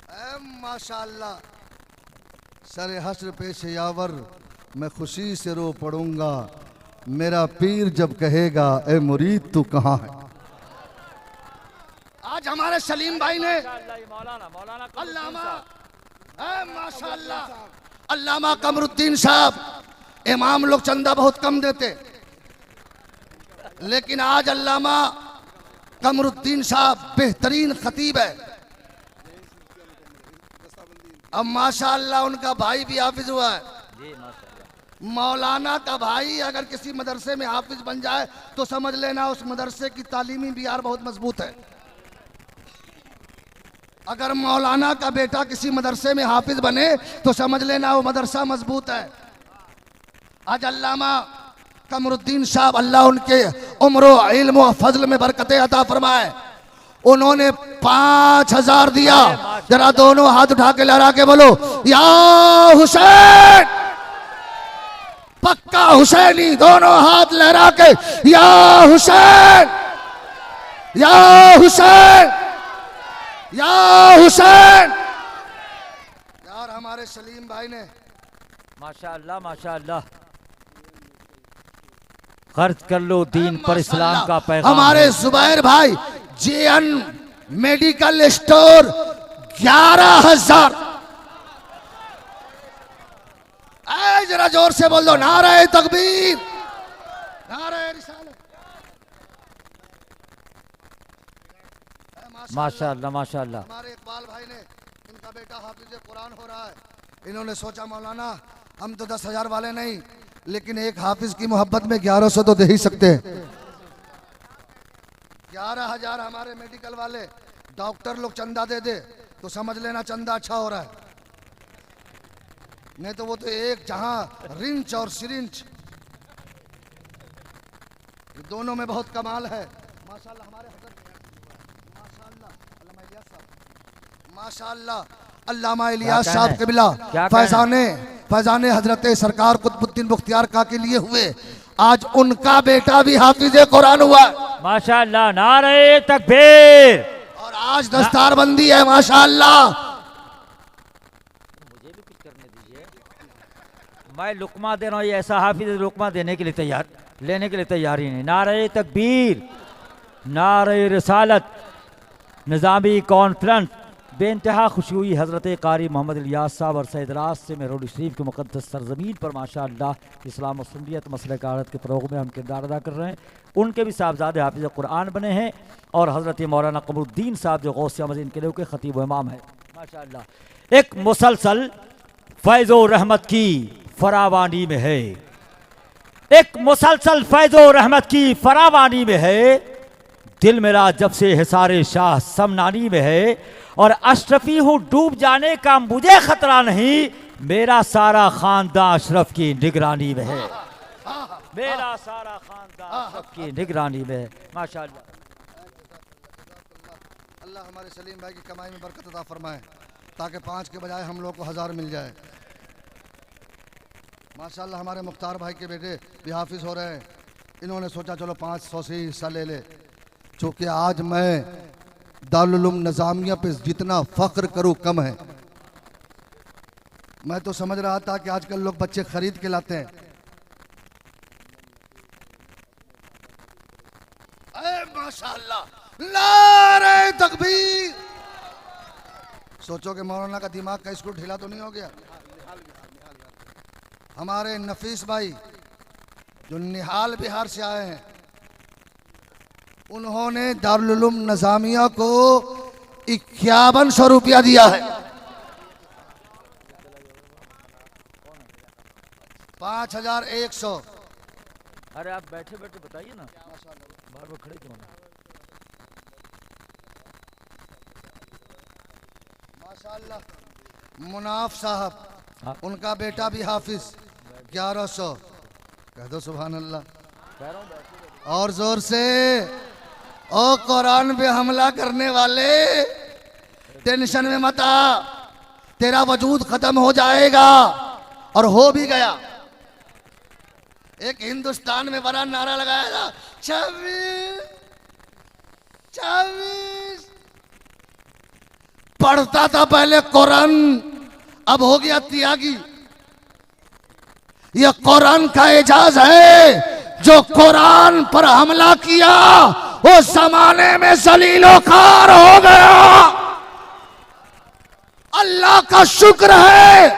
ऐ माशाल्लाह सरे हस्र पेश यावर मैं खुशी से रो पड़ूंगा, मेरा पीर जब कहेगा ए मुरीद तू कहाँ है। आज हमारे सलीम भाई ने मौलाना मौलाना अल्लामा, ऐ माशाल्लाह अल्लामा कमरुद्दीन साहब, इमाम लोग चंदा बहुत कम देते, लेकिन आज अल्लामा कमरुद्दीन साहब बेहतरीन खतीब है। अब माशाअल्लाह उनका भाई भी हाफिज हुआ है। मौलाना का भाई अगर किसी मदरसे में हाफिज बन जाए तो समझ लेना उस मदरसे की तालीमी बियार बहुत मजबूत है। अगर मौलाना का बेटा किसी मदरसे में हाफिज बने तो समझ लेना वो मदरसा मजबूत है। आज अल्लामा कमरुद्दीन साहब, अल्लाह उनके उम्र इल्म और फजल में बरकतें अता फरमाए, उन्होंने 5,000 दिया। जरा दोनों हाथ उठा के लहरा के बोलो या हुसैन, पक्का हुसैनी, दोनों हाथ लहरा के या हुसैन, या हुसैन, या हुसैन। यार हमारे सलीम भाई ने माशाअल्लाह माशाअल्लाह, खर्च कर लो दीन पर इस्लाम का पैगाम। हमारे जुबैर भाई जेएन मेडिकल स्टोर 11,000। जरा जोर से बोल दो नारे तकबीर, नारे रिसालत। माशाअल्लाह माशाअल्लाह। हमारे इकबाल भाई ने, इनका बेटा हाफिज कुरान हो रहा है, इन्होंने सोचा मौलाना हम तो 10,000 वाले नहीं, लेकिन एक हाफिज की मोहब्बत में 1100 तो दे ही सकते हैं। 11,000 हमारे मेडिकल वाले डॉक्टर लोग चंदा दे दे तो समझ लेना चंदा अच्छा हो रहा है, नहीं तो वो तो एक जहां रिंच और सिरिंच दोनों में बहुत कमाल है। माशाल्लाह हमारे हजरत, माशाल्लाह अल्लामा इलियास साहब क़िबला फैजाने हजरत सरकार कुतुबुद्दीन मुख्तियार का के लिए हुए, आज उनका बेटा भी हाफिज कुरान हुआ माशाअल्लाह। नारे तकबीर। और आज दस्तारबंदी है माशाअल्लाह। मुझे भी कुछ करने दीजिए, मैं लुकमा दे रहा हूँ, ये ऐसा हाफिज लुकमा देने के लिए तैयार, लेने के लिए तैयार ही नहीं। नारे तकबीर, नारे रिसालत, निज़ामी कॉन्फ्रेंस। बेइंतहा खुशी हुई हज़रत कारी मोहम्मद इलियास साहब और सैयद राज से मेहरौली शरीफ के मुक़द्दस सरज़मीन पर माशाअल्लाह इस्लाम और सुन्नियत मसले क़यादत के फ़रोग़ में हम किरदार अदा कर रहे हैं। उनके भी साहबजादे हाफिज़ कुरान बने हैं और हज़रत मौलाना कमरुद्दीन साहब जो गौसिया मज़ीन किले के ख़तीब व इमाम है माशाअल्लाह। एक मुसलसल फैज़ व रहमत की फरावानी में है, एक मुसलसल फैज़ व रहमत की फरावानी में है, दिल मेरा जब से हिसारे शाह समनानी में है, और अशरफी हूँ डूब जाने का मुझे खतरा नहीं, मेरा सारा खानदान अशरफ की निगरानी में है, मेरा सारा खानदान अशरफ की निगरानी में है माशाअल्लाह। अल्लाह हमारे सलीम भाई की कमाई में बरकत अता फरमाए ताकि 5 के बजाय हम लोग को 1000 मिल जाए। माशाल्लाह हमारे मुख्तार भाई के बेटे भी हाफिज हो रहे हैं। इन्होंने सोचा चलो 500 से हिस्सा ले ले। चूँकि आज मैं दारुल उलूम निज़ामिया पे जितना फख्र करूँ कम है। मैं तो समझ रहा था कि आजकल लोग बच्चे खरीद के लाते हैं। माशाल्लाह, नारे तकबीर। सोचो कि मौलाना का दिमाग का स्क्रू ढीला तो नहीं हो गया। हमारे नफीस भाई जो निहाल बिहार से आए हैं, उन्होंने दारुल उलूम निज़ामिया को 5100 रुपया दिया है। 5100। अरे आप बैठे बैठे बताइए ना, बार बार खड़े क्यों? माशाल्लाह मुनाफ साहब, उनका बेटा भी हाफिज, 1100। कह दो सुभान अल्लाह और जोर से। ओ कुरान पे हमला करने वाले, टेंशन में मत आ, तेरा वजूद खत्म हो जाएगा। और हो भी गया। एक हिंदुस्तान में बड़ा नारा लगाया था, 26 पढ़ता था पहले कुरान, अब हो गया त्यागी। यह कुरान का एजाज है। जो कुरान पर हमला किया वो जमाने में जलीलोखार हो गया। अल्लाह का शुक्र है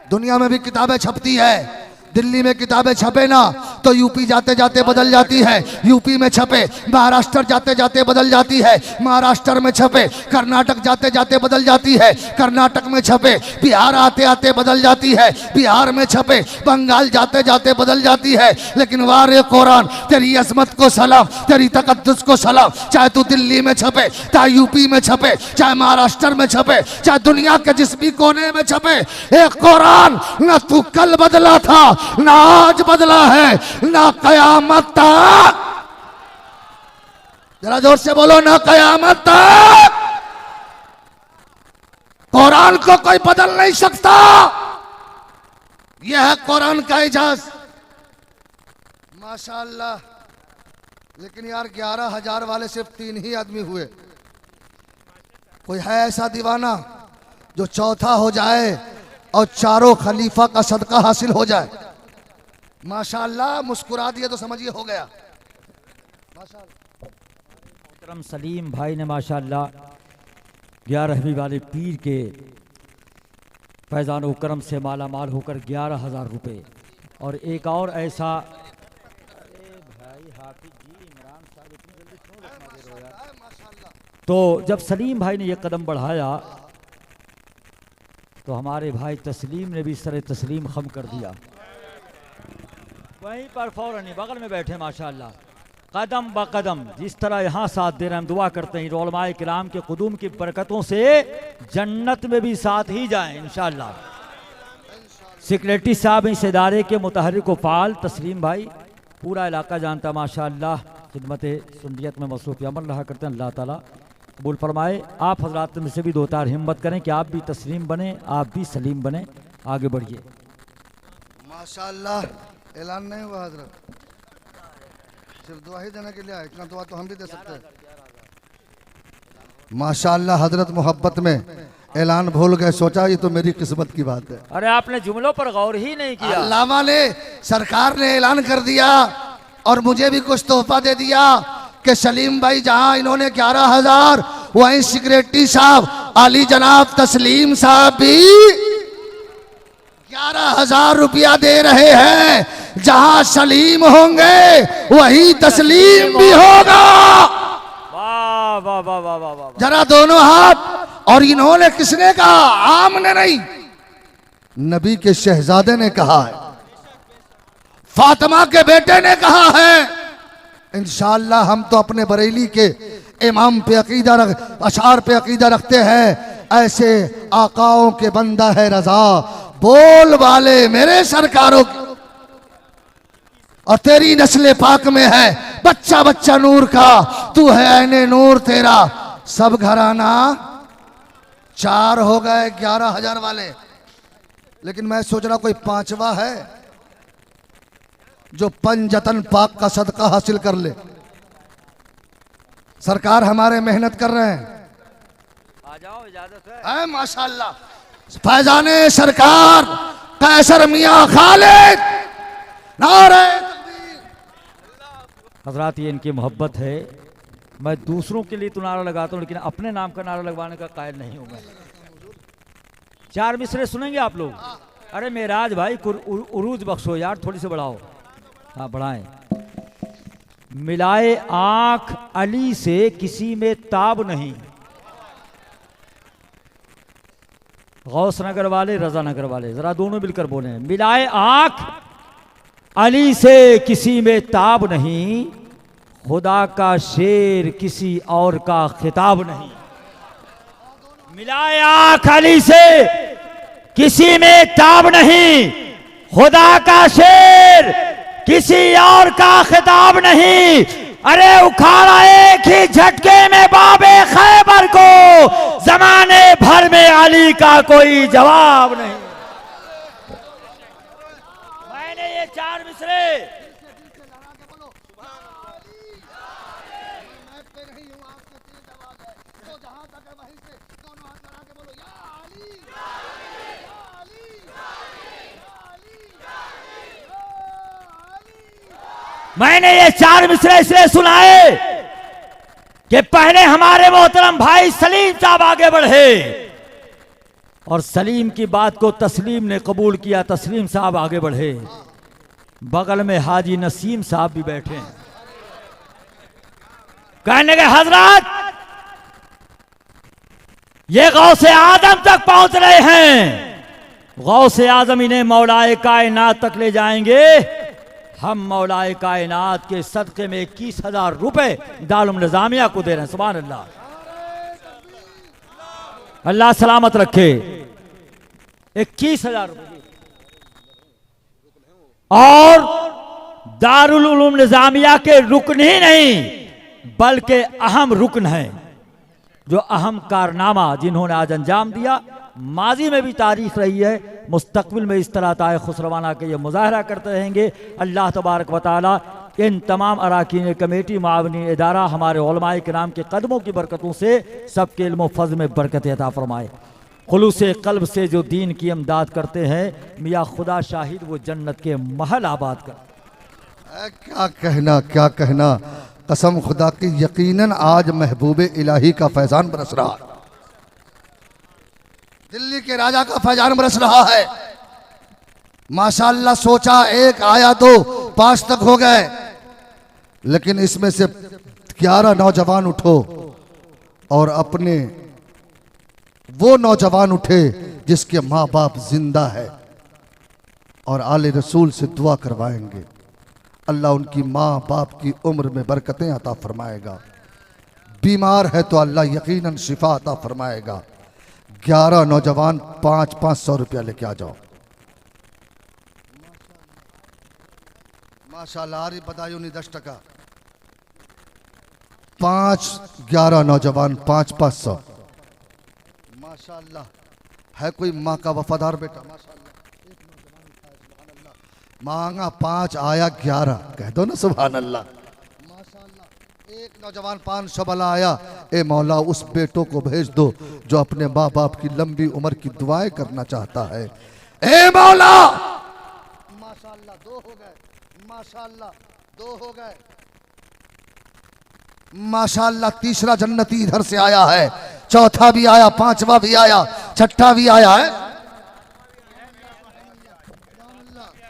दुनिया में भी किताबें छपती है। दिल्ली में किताबें छपे ना तो यूपी जाते जाते बदल जाती है, यूपी में छपे, महाराष्ट्र जाते जाते बदल जाती है, महाराष्ट्र में छपे, कर्नाटक जाते जाते बदल जाती है, कर्नाटक में छपे, बिहार आते आते बदल जाती है, बिहार में छपे, बंगाल जाते जाते बदल जाती है। लेकिन वारे कुरान, तेरी अजमत को सलाम, तेरी तकद्दुस को सलाम। चाहे तू दिल्ली में छपे, चाहे यूपी में छपे, चाहे महाराष्ट्र में छपे, चाहे दुनिया के जिस भी कोने में छपे, एक कुरान न तू कल बदला था, ना आज बदला है, ना कयामत तक। जरा जोर से बोलो, ना कयामत तक कुरान को कोई बदल नहीं सकता। यह है कुरान का एजाज। माशाअल्लाह। लेकिन यार 11,000 वाले सिर्फ 3 ही आदमी हुए। कोई है ऐसा दीवाना जो चौथा हो जाए और चारों खलीफा का सदका हासिल हो जाए? माशाअल्लाह, मुस्कुरा दिया तो समझिए हो गया। करम सलीम भाई ने माशाअल्लाह 11वीं वाले पीर के फैज़ान करम से माला माल होकर 11,000 रुपये। और एक और ऐसा, तो जब सलीम भाई ने यह कदम बढ़ाया तो हमारे भाई तस्लीम ने भी सर तस्लीम खम कर दिया। वहीं पर फौरन बगल में बैठे माशाअल्लाह, कदम ब कदम जिस तरह यहाँ साथ दे रहे हैं। हम दुआ करते हैं उलमाए किराम के कुदूम की बरकतों से जन्नत में भी साथ ही जाएं इंशाअल्लाह। सेक्रेटरी साहब इस इदारे के मुतहर्रिक व फाल तस्लीम भाई, पूरा इलाका जानता माशाअल्लाह, खिदमत सुन्नियत में मसरूफ़ अमल रहा करते हैं। अल्लाह ताला कबूल फरमाए। आप हजरात में से भी 2 तार हिम्मत करें कि आप भी तस्लीम बने, आप भी सलीम बने, आगे बढ़िए। माशाअल्लाह। ऐलान नहीं हुआ हजरत, सिर्फ दुआ ही देने के लिए आए। इतना दुआ तो हम भी दे सकते हैं। माशाअल्लाह हजरत मोहब्बत में ऐलान भूल गए, सोचा ये तो मेरी किस्मत की बात है। अरे आपने जुमलों पर गौर ही नहीं किया। अल्लामा ने, सरकार ने ऐलान कर दिया और मुझे भी कुछ तोहफा दे दिया कि सलीम भाई जहां इन्होंने 11,000, वहीं सेक्रेटरी साहब अली जनाब तस्लीम साहब भी 11,000 रुपया दे रहे हैं। जहां सलीम होंगे वही तस्लीम भी होगा। वाह वाह वाह वाह वाह वाह। जरा दोनों हाथ। और इन्होंने किसने कहा? आम ने नहीं, नबी के शहजादे ने कहा है, फातिमा के बेटे ने कहा है। इंशाअल्लाह हम तो अपने बरेली के इमाम पे अकीदा अशार पे अकीदा रखते हैं। ऐसे आकाओं के बंदा है रजा, बोल वाले मेरे सरकारों की। और तेरी नस्ल पाक में है बच्चा बच्चा नूर का, तू है ऐने नूर तेरा। सब घराना 4 हो गए 11,000 वाले। लेकिन मैं सोच रहा कोई 5वां है। जो पंजतन पाक का सदका हासिल कर ले। सरकार हमारे मेहनत कर रहे हैं। आ जाओ, इजाजत है। माशाल्लाह, फैजाने सरकार कैसर मियां खालिद, नारे तकबीर। हजरात, ये इनकी मोहब्बत है। मैं दूसरों के लिए तो नारा लगाता हूँ, लेकिन अपने नाम का नारा लगवाने का कायल नहीं हूँ मैं। 4 मिसरे सुनेंगे आप लोग? अरे मेराज भाई, उरूज बख्शो यार, थोड़ी सी बढ़ाओ। हाँ, बढ़ाएं। मिलाए आंख अली से किसी में ताब नहीं। गौस नगर वाले, रजा नगर वाले, जरा दोनों मिलकर बोले। मिलाए आंख अली से किसी में ताब नहीं, खुदा का शेर किसी और का खिताब नहीं। मिलाए आंख अली से किसी में ताब नहीं, खुदा का शेर किसी और का खिताब नहीं। अरे उखाड़ा एक ही झटके में बाबे खैबर को, जमाने भर में अली का कोई जवाब नहीं। मैंने ये 4 मिसरे मिसरे इसलिए सुनाए कि पहले हमारे मोहतरम भाई सलीम साहब आगे बढ़े और सलीम की बात को तस्लीम ने कबूल किया। तस्लीम साहब आगे बढ़े, बगल में हाजी नसीम साहब भी बैठे हैं। कहने के हजरत, ये गौसे आदम तक पहुंच रहे हैं। गौसे आजम इन्हें मौलाए कायनात तक ले जाएंगे। हम मौलाए कायनात के सदक़े में 21,000 रुपए दारुल निजामिया को दे रहे हैं। सुभान अल्लाह, अल्लाह सलामत रखे। 21,000 रुपए और दारुल उलूम निजामिया के रुकन ही नहीं बल्कि अहम रुकन है, जो अहम कारनामा जिन्होंने आज अंजाम दिया। माजी में भी तारीख रही है, मुस्तकबिल में इस तरह ताए खुसरवाना के ये मुजाहरा करते रहेंगे। अल्लाह तबारक व तआला इन तमाम अराकीन कमेटी, मावनी इदारा, हमारे उलमाए किराम के कदमों की बरकतों से सबके इल्म फज़्ल में बरकत अता फरमाए। खुलूसे क़ल्ब से जो दीन की इमदाद करते हैं, मियाँ खुदा शाहिद वो जन्नत के महल आबाद कर। क्या कहना, क्या कहना, कसम खुदा की, यकीनन आज महबूब इलाही का फैजान बरस रहा है। दिल्ली के राजा का फैजान बरस रहा है। माशाअल्लाह, सोचा 1 आया 2 5 तक हो गए, लेकिन इसमें से 11 नौजवान उठो और अपने वो नौजवान उठे जिसके माँ बाप जिंदा है और आले रसूल से दुआ करवाएंगे। अल्लाह उनकी माँ बाप की उम्र में बरकतें अता फरमाएगा। बीमार है तो अल्लाह यकीनन शिफा अता फरमाएगा। 11 नौजवान 500 रुपया लेके आ जाओ। माशाल्लाह, आरी बताइयो नहीं 10 टका। 11 नौजवान 500। माशाल्लाह, है कोई माँ का वफादार बेटा? माशाल्लाह, एक नौजवान था, सुभान अल्लाह। मांगा 5 आया 11, कह दो ना सुभान अल्लाह। एक नौजवान 500 वाला आया। ए मौला, उस बेटों को भेज दो जो अपने माँ बाप की लंबी उम्र की दुआएं करना चाहता है। ए मौला, माशाल्लाह 2 हो गए, माशाल्लाह 2 हो गए। माशाल्लाह, तीसरा जन्नती इधर से आया है, चौथा भी आया, 5वां भी आया, छठा भी आया है।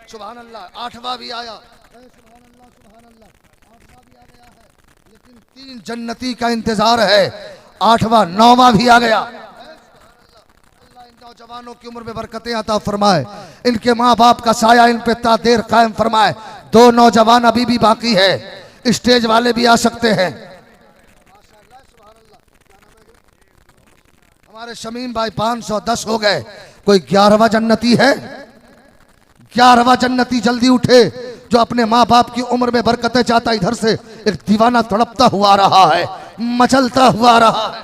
सुभान अल्लाह, 8वां भी आया। 3 जन्नती का इंतजार है, 8वां 9वां भी आ गया। अल्लाह इन नौजवानों की उम्र में बरकतें अता फरमाए, इनके माँ बाप का साया इन पे ता देर कायम फरमाए। 2 नौजवान अभी भी बाकी है, स्टेज वाले भी आ सकते हैं। हमारे शमीम भाई 510 हो गए, कोई 11वां जन्नती है? 11वां जन्नती जल्दी उठे जो अपने माँ बाप की उम्र में बरकतें चाहता। इधर से एक दीवाना तड़पता हुआ आ रहा है, मचलता हुआ आ रहा है।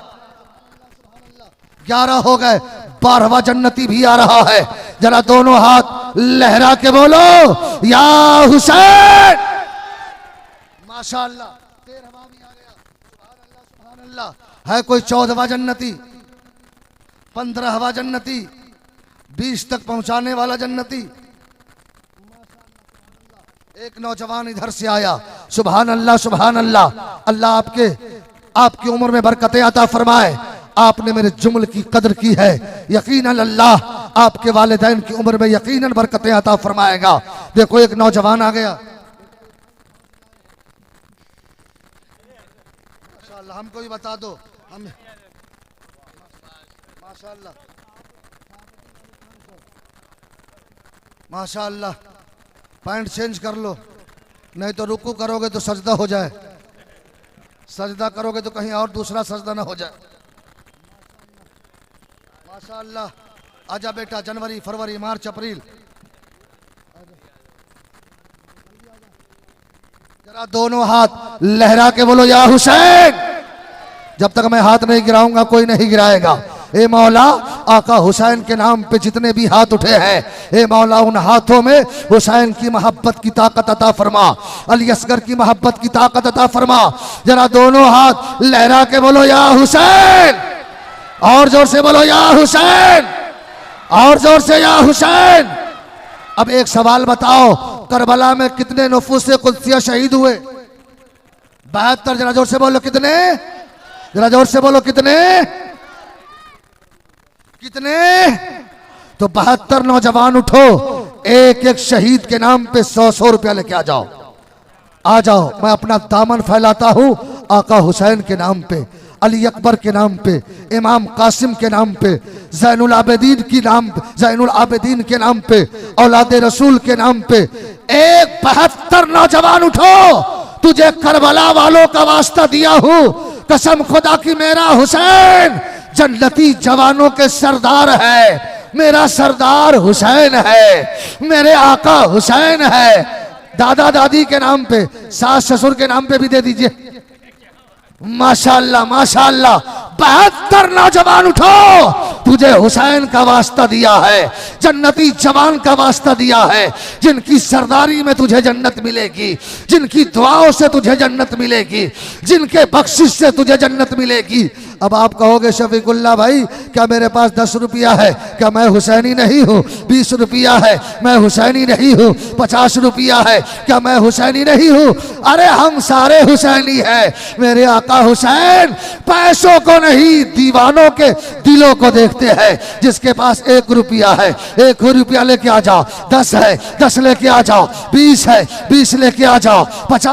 11 हो गए, 12वां जन्नती भी आ रहा है। जरा दोनों हाथ लहरा के बोलो या हुसैन। माशाअल्लाह 13वां भी आ गया। सुभान अल्लाह। है कोई 14वां जन्नती, 15वां जन्नती, 20 तक पहुंचाने वाला जन्नती? एक नौजवान इधर से आया। सुभान अल्लाह सुभान अल्लाह। अल्लाह आपकी उम्र में बरकतें अता फरमाए। आपने मेरे जुमल की कदर की है, यकीनन अल्लाह आपके वालिदैन की उम्र में यकीनन बरकतें अता फरमाएगा। देखो एक नौजवान आ गया। माशाअल्लाह, हमको भी बता दो। हम माशाअल्लाह माशाअल्लाह। पैंट चेंज कर लो, नहीं तो रुकू करोगे तो सजदा हो जाए, सजदा करोगे तो कहीं और दूसरा सजदा ना हो जाए। माशाअल्लाह। आजा बेटा, जनवरी फरवरी मार्च अप्रैल। जरा दोनों हाथ लहरा के बोलो या हुसैन। जब तक मैं हाथ नहीं गिराऊंगा कोई नहीं गिराएगा। ए मौला, आका हुसैन के नाम पे जितने भी हाथ उठे हैं, ए मौला उन हाथों में हुसैन की मोहब्बत की ताकत अता फरमा, अली असगर की मोहब्बत की ताकत अता फरमा। जरा दोनों हाथ लहरा के बोलो या हुसैन। और जोर से बोलो या हुसैन, और जोर से या हुसैन। अब एक सवाल बताओ, करबला में कितने नफूस कुद्सिया शहीद हुए? 72। जरा जोर से बोलो कितने, जरा जोर से बोलो कितने कितने? तो 72 नौजवान उठो, एक एक शहीद के नाम पे 100-100 रुपया लेके आ जाओ। आ जाओ, मैं अपना दामन फैलाता हूं आका हुसैन के नाम पे, अली अकबर के नाम पे, इमाम कासिम के नाम पे, ज़ैनुल आबिदीन के नाम पे, औलाद रसूल के नाम पे। एक 72 नौजवान उठो, तुझे करबला वालों का वास्ता दिया हूं, कसम खुदा की मेरा हुसैन जन्नती जवानों के सरदार है, मेरा सरदार हुसैन है, मेरे आका हुसैन है। दादा दादी के नाम पे, सास ससुर के नाम पे भी दे दीजिए। माशाअल्लाह माशाअल्लाह। 72 नौजवान उठो, तुझे हुसैन का वास्ता दिया है, जन्नती जवान का वास्ता दिया है, जिनकी सरदारी में तुझे जन्नत मिलेगी, जिनकी दुआओं से तुझे जन्नत मिलेगी, जिनके बख्शिश से तुझे जन्नत मिलेगी। अब आप कहोगे शफीकुल्लाह भाई, क्या मेरे पास 10 रुपया है? क्या मैं हुसैनी नहीं हूँ? 20 रुपया है, मैं हुसैनी नहीं हूँ? 50 रुपया है, क्या मैं हुसैनी नहीं हूँ? अरे हम सारे हुसैनी हैं। मेरे आका हुसैन पैसों को नहीं, दीवानों के दिलों को देखते हैं। जिसके पास 1 रुपया है, 1 रुपया लेके आ जाओ। 10 है, 10 लेके आ जाओ। 20 है, 20 लेके आ जाओ। 50